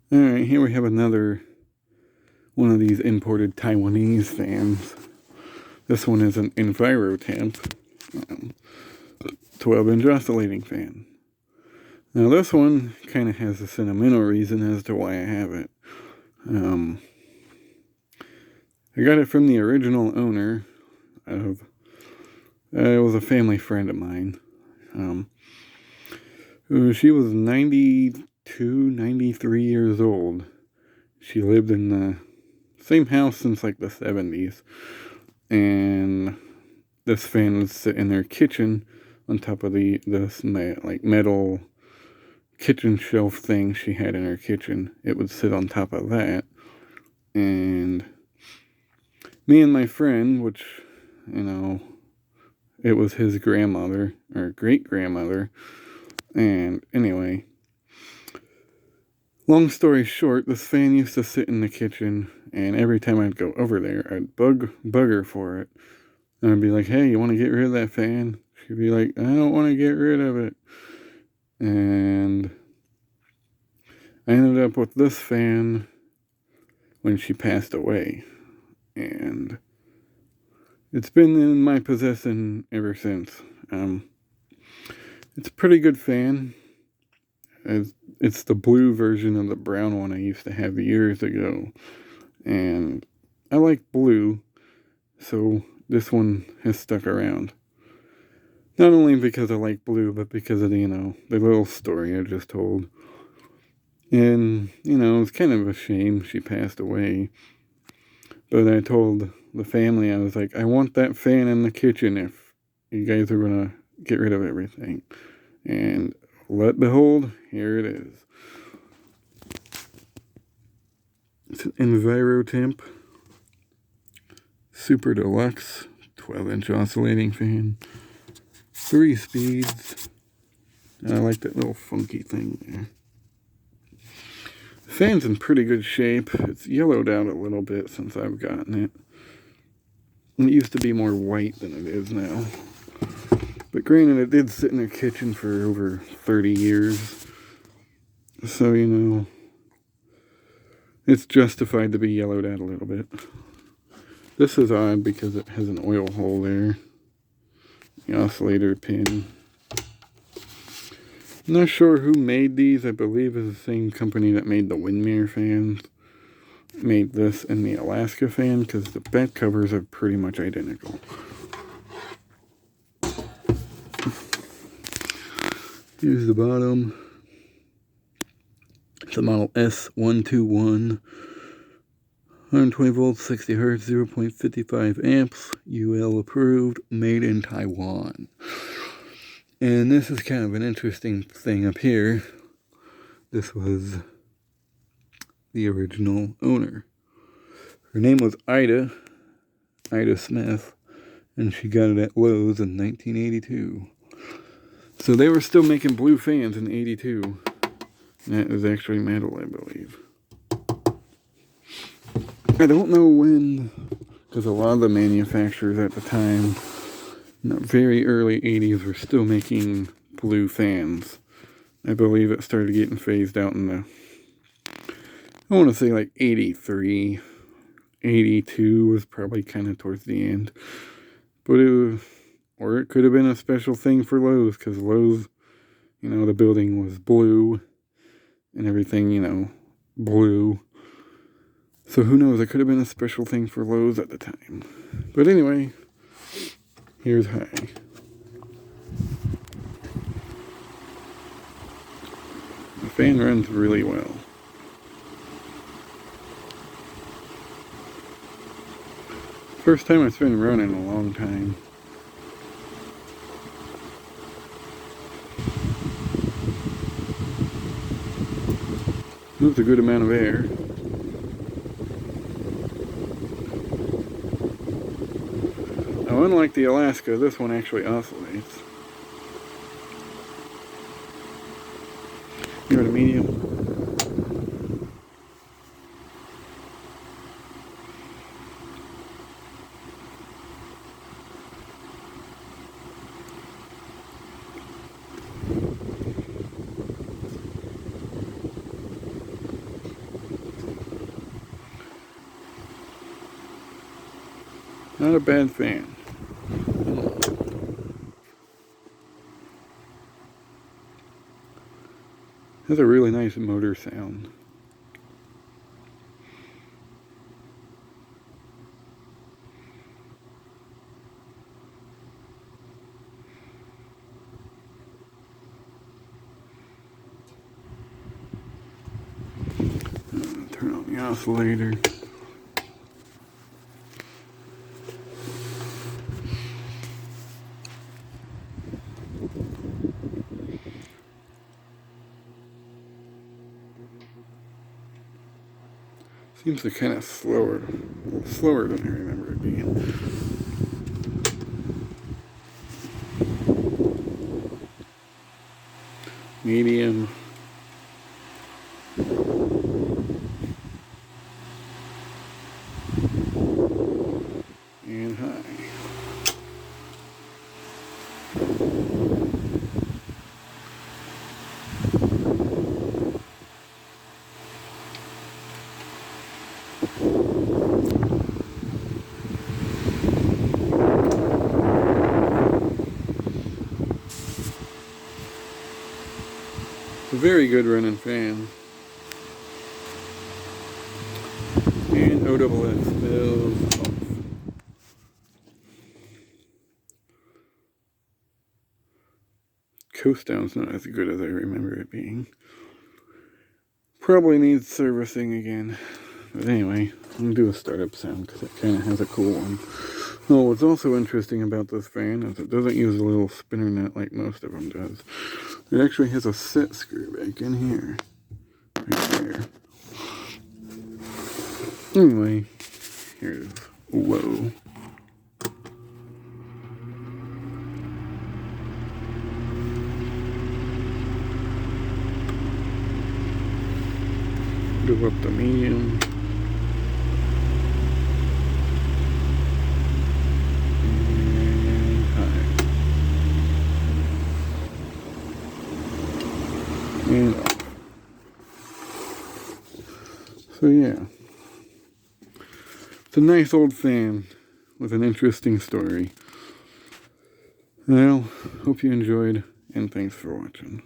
Alright, here we have another one of these imported Taiwanese fans. This one is an Envi-Ro-Temp 12-inch oscillating fan. Now this one kind of has a sentimental reason as to why I have it. I got it from the original owner of, it was a family friend of mine. She was 92, 93 years old. She lived in the same house since like the 70s. And this fan would sit in their kitchen on top of this metal kitchen shelf thing she had in her kitchen. It would sit on top of that. And me and my friend, which, it was his grandmother, or great-grandmother. And anyway, long story short, this fan used to sit in the kitchen, and every time I'd go over there, I'd bug her for it. And I'd be like, hey, you want to get rid of that fan? She'd be like, I don't want to get rid of it. And I ended up with this fan when she passed away. And it's been in my possession ever since. It's a pretty good fan. It's the blue version of the brown one I used to have years ago. And I like blue, so this one has stuck around. Not only because I like blue, but because of the little story I just told. And, it's kind of a shame she passed away. But I told the family, I was like, I want that fan in the kitchen if you guys are going to get rid of everything. And lo behold, here it is. It's an Envi-Ro-Temp Super Deluxe 12-inch oscillating fan. 3 speeds. And I like that little funky thing there. The fan's in pretty good shape. It's yellowed out a little bit since I've gotten it. It used to be more white than it is now. But granted, it did sit in their kitchen for over 30 years. So, it's justified to be yellowed out a little bit. This is odd because it has an oil hole there. The oscillator pin. I'm not sure who made these. I believe it's the same company that made the Windmere fans. Made this and the Alaska fan because the back covers are pretty much identical. Here's the bottom. It's a model S-121. 120 volts, 60 hertz, 0.55 amps, UL approved, made in Taiwan. And this is kind of an interesting thing up here. This was the original owner. Her name was Ida Smith, and she got it at Lowe's in 1982. So they were still making blue fans in 82. And that was actually metal, I believe. I don't know when, because a lot of the manufacturers at the time, in the very early 80s, were still making blue fans. I believe it started getting phased out in I want to say like 83, 82 was probably kind of towards the end. But or it could have been a special thing for Lowe's, because Lowe's, the building was blue, and everything, blue. So who knows, it could have been a special thing for Lowe's at the time. But anyway, here's high. The fan runs really well. First time it's been running in a long time. Moves a good amount of air. Now, unlike the Alaska, this one actually oscillates. You're at a medium. Not a bad fan. Has a really nice motor sound. Turn on the oscillator. Seems to kind of slower than I remember it being. Medium. And high. It's a very good running fan. And OSS bills off. Coast down's not as good as I remember it being. Probably needs servicing again. But anyway, I'm going to do a startup sound because it kind of has a cool one. Oh, what's also interesting about this fan is it doesn't use a little spinner nut like most of them does. It actually has a set screw back in here. Right there. Anyway, here's whoa. Go up the medium. And high. And off. So yeah. It's a nice old fan with an interesting story. Well, hope you enjoyed, and thanks for watching.